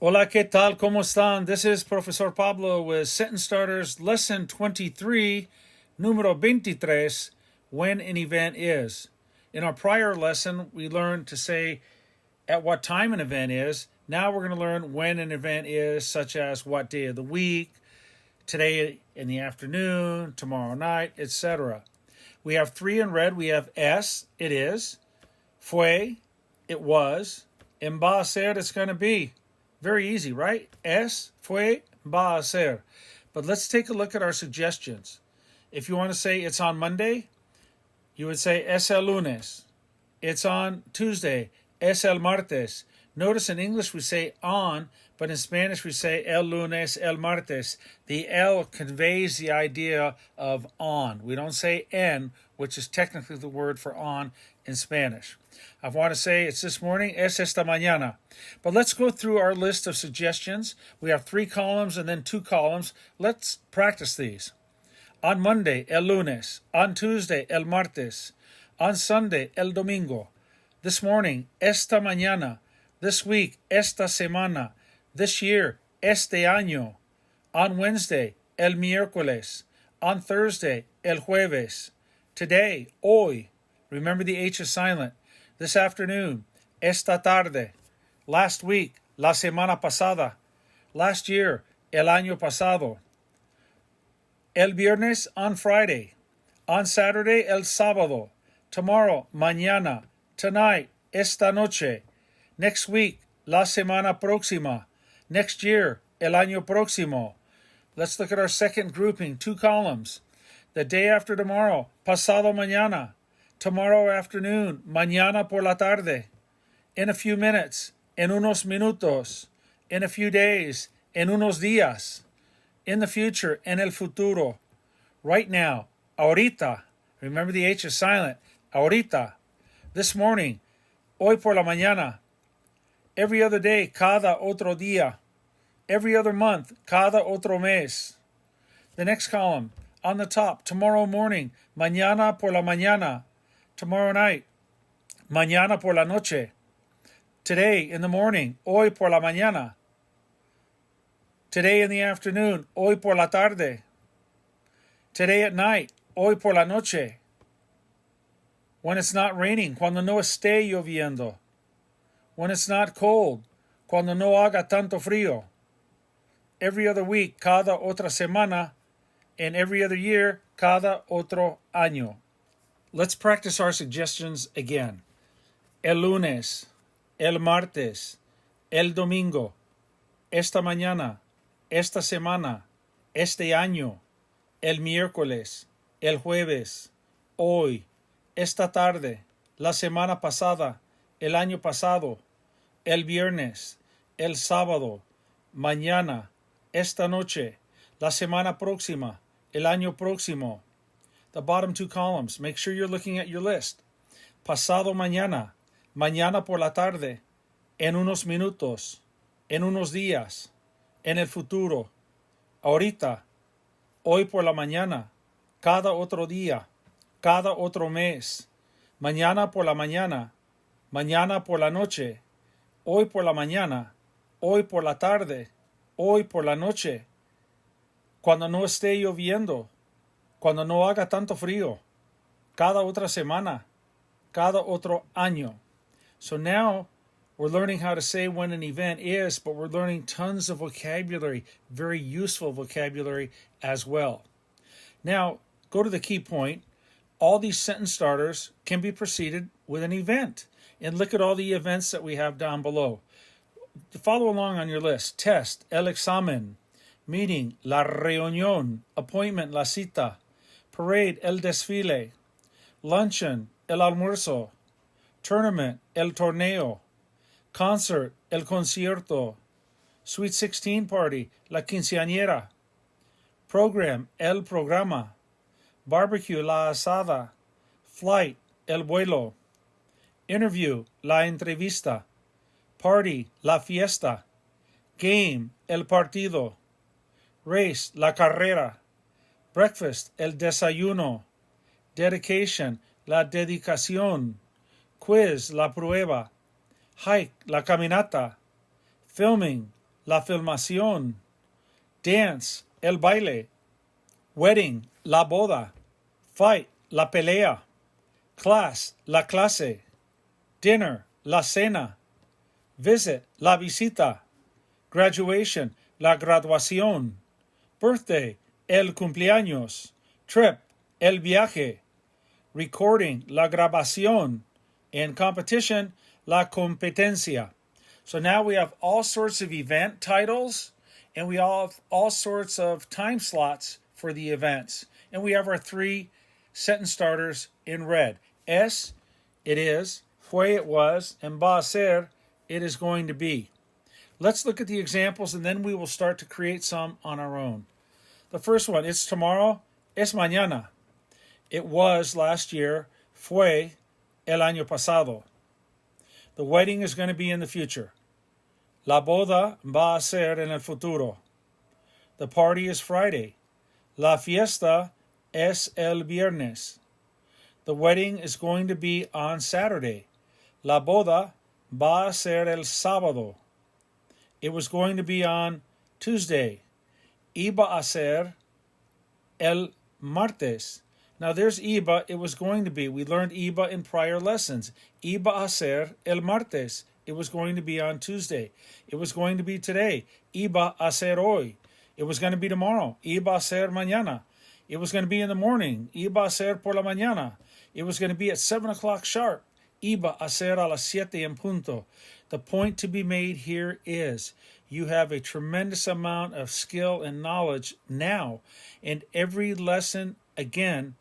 Hola, ¿qué tal? ¿Cómo están? This is Profesor Pablo with Sentence Starters, Lesson 23, Número 23, when an event is. In our prior lesson, we learned to say at what time an event is. Now we're going to learn when an event is, such as what day of the week, today in the afternoon, tomorrow night, etc. We have three in red. We have es, it is, fue, it was, and va a ser, it's going to be. Very easy, right? Es, fue, va a ser. But let's take a look at our suggestions. If you want to say it's on Monday, you would say es el lunes. It's on Tuesday, es el martes. Notice in English we say on, but in Spanish we say el lunes, el martes. The el conveys the idea of on. We don't say en, which is technically the word for on in Spanish. I want to say it's this morning, es esta mañana. But let's go through our list of suggestions. We have 3 columns and then 2 columns. Let's practice these. On Monday, el lunes. On Tuesday, el martes. On Sunday, el domingo. This morning, esta mañana. This week, esta semana. This year, este año. On Wednesday, el miércoles. On Thursday, el jueves. Today, hoy. Remember the H is silent. This afternoon, esta tarde. Last week, la semana pasada. Last year, el año pasado. El viernes, on Friday. On Saturday, el sábado. Tomorrow, mañana. Tonight, esta noche. Next week, la semana próxima. Next year, el año próximo. Let's look at our second grouping, 2 columns. The day after tomorrow, pasado mañana. Tomorrow afternoon, mañana por la tarde. In a few minutes, en unos minutos. In a few days, en unos días. In the future, en el futuro. Right now, ahorita. Remember the H is silent. Ahorita. This morning, hoy por la mañana. Every other day, cada otro día. Every other month, cada otro mes. The next column, on the top, tomorrow morning, mañana por la mañana. Tomorrow night, mañana por la noche. Today in the morning, hoy por la mañana. Today in the afternoon, hoy por la tarde. Today at night, hoy por la noche. When it's not raining, cuando no esté lloviendo. When it's not cold, cuando no haga tanto frío. Every other week, cada otra semana. And every other year, cada otro año. Let's practice our suggestions again. El lunes, el martes, el domingo, esta mañana, esta semana, este año, el miércoles, el jueves, hoy, esta tarde, la semana pasada, el año pasado, el viernes, el sábado, mañana, esta noche, la semana próxima, el año próximo. The bottom 2 columns, make sure you're looking at your list. Pasado mañana, mañana por la tarde, en unos minutos, en unos días, en el futuro, ahorita, hoy por la mañana, cada otro día, cada otro mes, mañana por la mañana, mañana por la noche, hoy por la mañana, hoy por la tarde, hoy por la noche, cuando no esté lloviendo, cuando no haga tanto frío, cada otra semana, cada otro año. So now we're learning how to say when an event is, but we're learning tons of vocabulary, very useful vocabulary as well. Now, go to the key point. All these sentence starters can be preceded with an event. And look at all the events that we have down below. Follow along on your list. Test, el examen. Meeting, la reunión. Appointment, la cita. Parade, el desfile. Luncheon, el almuerzo. Tournament, el torneo. Concert, el concierto. Sweet 16 party, la quinceañera. Program, el programa. Barbecue, la asada. Flight, el vuelo. Interview, la entrevista. Party, la fiesta. Game, el partido. Race, la carrera. Breakfast, el desayuno. Dedication, la dedicación. Quiz, la prueba. Hike, la caminata. Filming, la filmación. Dance, el baile. Wedding, la boda. Fight, la pelea. Class, la clase. Dinner, la cena. Visit, la visita. Graduation, la graduación. Birthday, el cumpleaños. Trip, el viaje. Recording, la grabación. And competition, la competencia. So now we have all sorts of event titles, and we all have all sorts of time slots for the events. And we have our 3 sentence starters in red. Es, it is. Fue, it was. And va a ser, it is going to be. Let's look at the examples, and then we will start to create some on our own. The first one, it's tomorrow. Es mañana. It was last year. Fue el año pasado. The wedding is going to be in the future. La boda va a ser en el futuro. The party is Friday. La fiesta es el viernes. The wedding is going to be on Saturday. La boda va a ser el sábado. It was going to be on Tuesday. Iba a ser el martes. Now there's iba, it was going to be. We learned iba in prior lessons. Iba a ser el martes. It was going to be on Tuesday. It was going to be today. Iba a ser hoy. It was going to be tomorrow. Iba a ser mañana. It was going to be in the morning. Iba a ser por la mañana. It was going to be at 7 o'clock sharp. Iba a ser a las 7 en punto. The point to be made here is you have a tremendous amount of skill and knowledge now, and every lesson, again,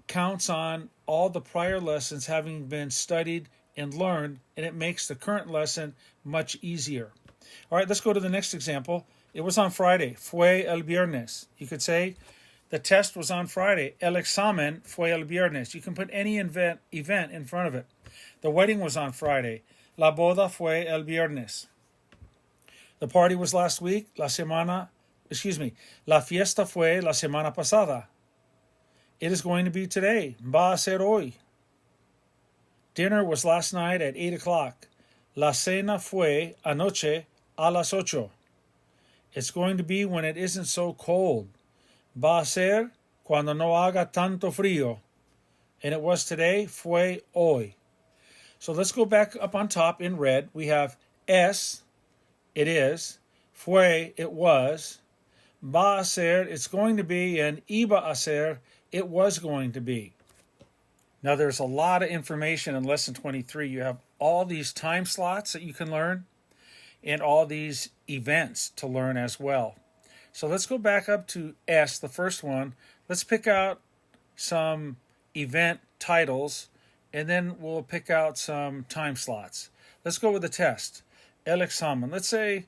counts on all the prior lessons having been studied and learned, and it makes the current lesson much easier. All right, let's go to the next example. It was on Friday. Fue el viernes. You could say the test was on Friday. El examen fue el viernes. You can put any event in front of it. The wedding was on Friday. La boda fue el viernes. The party was last week. La fiesta fue la semana pasada. It is going to be today. Va a ser hoy. Dinner was last night at 8 o'clock. La cena fue anoche a las 8. It's going to be when it isn't so cold. Va a ser cuando no haga tanto frío. And it was today, fue hoy. So let's go back up on top in red. We have es, it is. Fue, it was. Va a ser, it's going to be. And iba a ser, it was going to be. Now there's a lot of information in lesson 23. You have all these time slots that you can learn and all these events to learn as well. So let's go back up to S, the first one. Let's pick out some event titles, and then we'll pick out some time slots. Let's go with the test. El examen. Let's say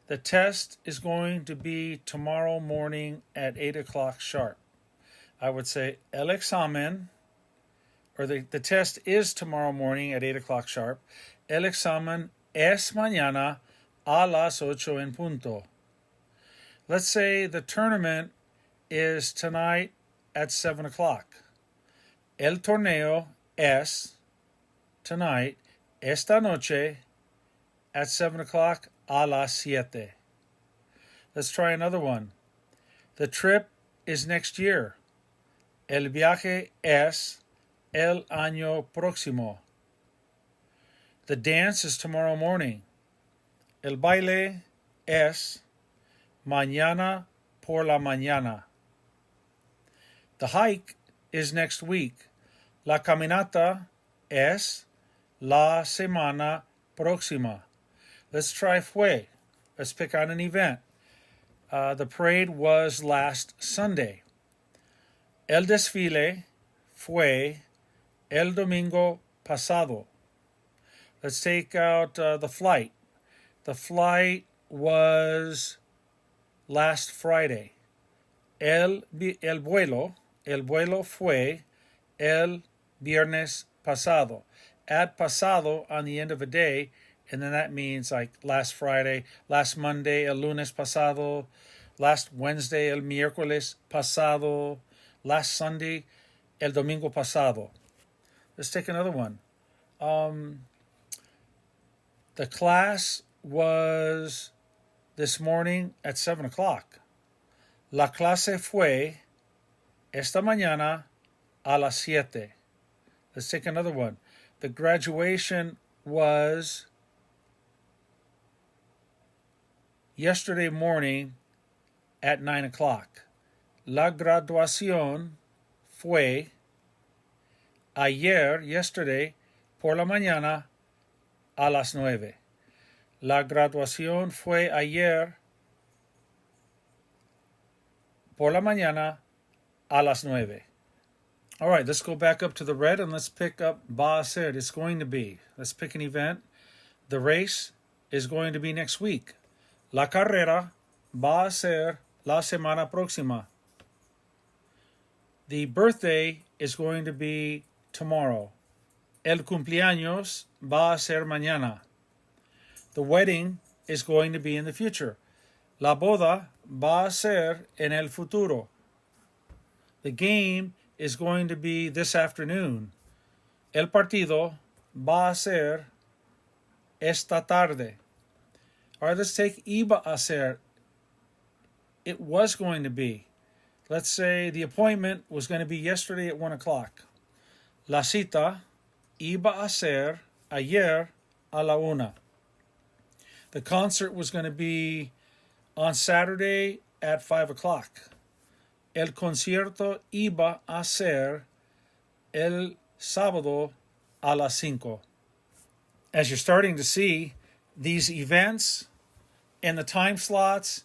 the test is going to be tomorrow morning at 8 o'clock sharp. I would say el examen, or the test is tomorrow morning at 8 o'clock sharp. El examen es mañana a las 8 en punto. Let's say the tournament is tonight at 7 o'clock. El torneo es tonight, esta noche, at 7 o'clock a las 7. Let's try another one. The trip is next year. El viaje es el año próximo. The dance is tomorrow morning. El baile es mañana por la mañana. The hike is next week. La caminata es la semana próxima. Let's try fue. Let's pick out an event. The parade was last Sunday. El desfile fue el domingo pasado. Let's take out the flight. The flight was last Friday. El vuelo fue el viernes pasado. Add pasado on the end of a day, and then that means like last Friday, last Monday, el lunes pasado, last Wednesday, el miércoles pasado, last Sunday, el domingo pasado. Let's take another one. The class was this morning at 7 o'clock. La clase fue esta mañana a las 7. Let's take another one. The graduation was yesterday morning at 9 o'clock. La graduación fue ayer, yesterday, por la mañana a las 9. La graduación fue ayer por la mañana a las 9. All right, let's go back up to the red and let's pick up va a ser. It's going to be. Let's pick an event. The race is going to be next week. La carrera va a ser la semana próxima. The birthday is going to be tomorrow. El cumpleaños va a ser mañana. The wedding is going to be in the future. La boda va a ser en el futuro. The game is going to be this afternoon. El partido va a ser esta tarde. All right, let's take iba a ser. It was going to be. Let's say the appointment was going to be yesterday at 1 o'clock. La cita iba a ser ayer a la 1. The concert was going to be on Saturday at 5 o'clock. El concierto iba a ser el sábado a las 5. As you're starting to see, these events and the time slots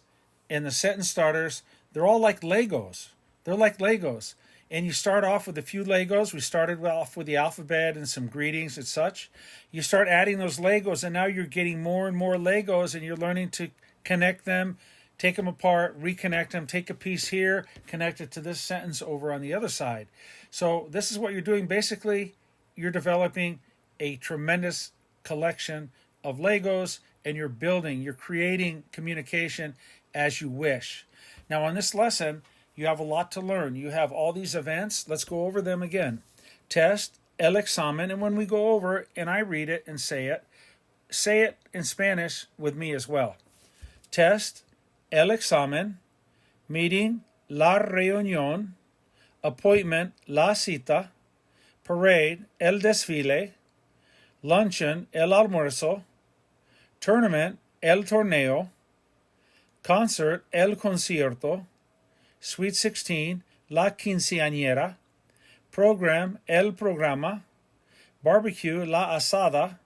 and the sentence starters, they're all like Legos. They're like Legos. And you start off with a few Legos. We started off with the alphabet and some greetings and such. You start adding those Legos, and now you're getting more and more Legos, and you're learning to connect them, take them apart, reconnect them, take a piece here, connect it to this sentence over on the other side. So this is what you're doing. Basically, you're developing a tremendous collection of Legos, and you're creating communication as you wish. Now, on this lesson, you have a lot to learn. You have all these events. Let's go over them again. Test, el examen, and when we go over and I read it and say it in Spanish with me as well. Test, el examen. Meeting, la reunión. Appointment, la cita. Parade, el desfile. Luncheon, el almuerzo. Tournament, el torneo. Concert, el concierto. Sweet 16, la quinceañera. Program, el programa. Barbecue, la asada.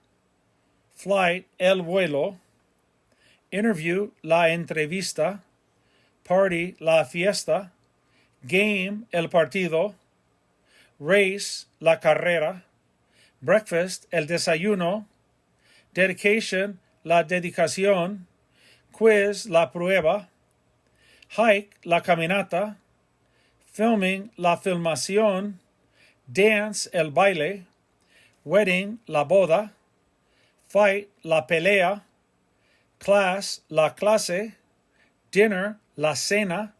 Flight, el vuelo. Interview, la entrevista. Party, la fiesta. Game, el partido. Race, la carrera. Breakfast, el desayuno. Dedication, la dedicación. Quiz, la prueba. Hike, la caminata. Filming, la filmación. Dance, el baile. Wedding, la boda. Fight, la pelea. Class, la clase. Dinner, la cena.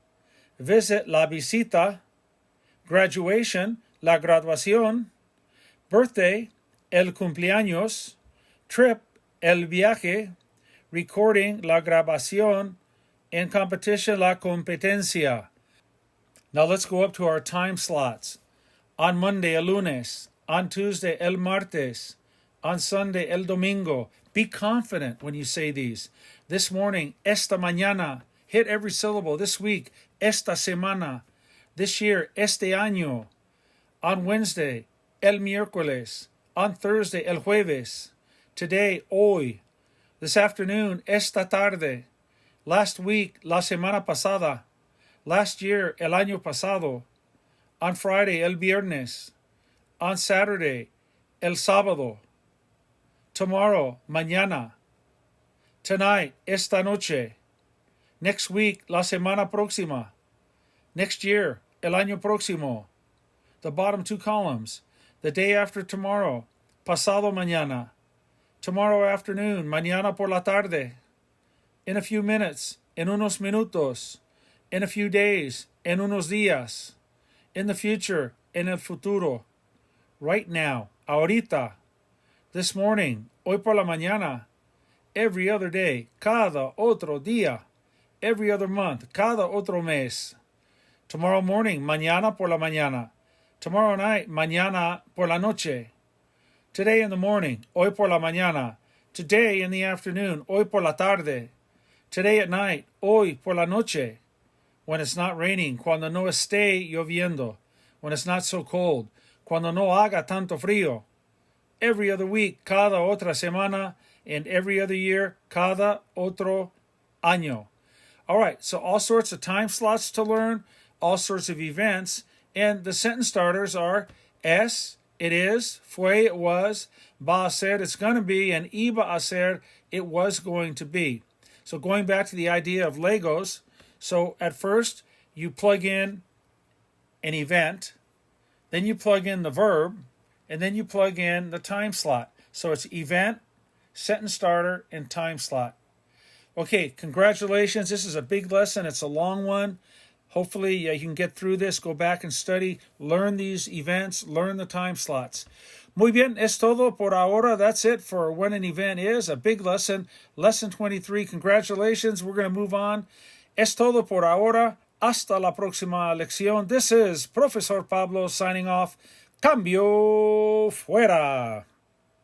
Visit, la visita. Graduation, la graduación. Birthday, el cumpleaños. Trip, el viaje. Recording, la grabación. In competition, la competencia. Now let's go up to our time slots. On Monday, el lunes. On Tuesday, el martes. On Sunday, el domingo. Be confident when you say these. This morning, esta mañana. Hit every syllable. This week, esta semana. This year, este año. On Wednesday, el miércoles. On Thursday, el jueves. Today, hoy. This afternoon, esta tarde. Last week, la semana pasada. Last year, el año pasado. On Friday, el viernes. On Saturday, el sábado. Tomorrow, mañana. Tonight, esta noche. Next week, la semana próxima. Next year, el año próximo. The bottom two columns. The day after tomorrow, pasado mañana. Tomorrow afternoon, mañana por la tarde. In a few minutes, en unos minutos. In a few days, en unos días. In the future, en el futuro. Right now, ahorita. This morning, hoy por la mañana. every other day. Cada otro día. Every other month. Cada otro mes. Tomorrow morning, mañana por la mañana. Tomorrow night, mañana por la noche. Today in the morning, hoy por la mañana. Today in the afternoon, hoy por la tarde. Today at night, hoy por la noche. When it's not raining, cuando no esté lloviendo. When it's not so cold. Cuando no haga tanto frío. Every other week, cada otra semana. And every other year, cada otro año. All right, so all sorts of time slots to learn, all sorts of events, and the sentence starters are es, it is, fue, it was, va a ser, it's going to be, and iba a ser, it was going to be. So going back to the idea of Legos, so at first you plug in an event, then you plug in the verb, and then you plug in the time slot. So it's event, sentence starter, and time slot. Okay, congratulations. This is a big lesson. It's a long one. Hopefully you can get through this, go back and study, learn these events, learn the time slots. Muy bien, es todo por ahora. That's it for when an event is. A big lesson. Lesson 23. Congratulations. We're going to move on. Es todo por ahora. Hasta la próxima lección. This is Profesor Pablo signing off. Cambio fuera.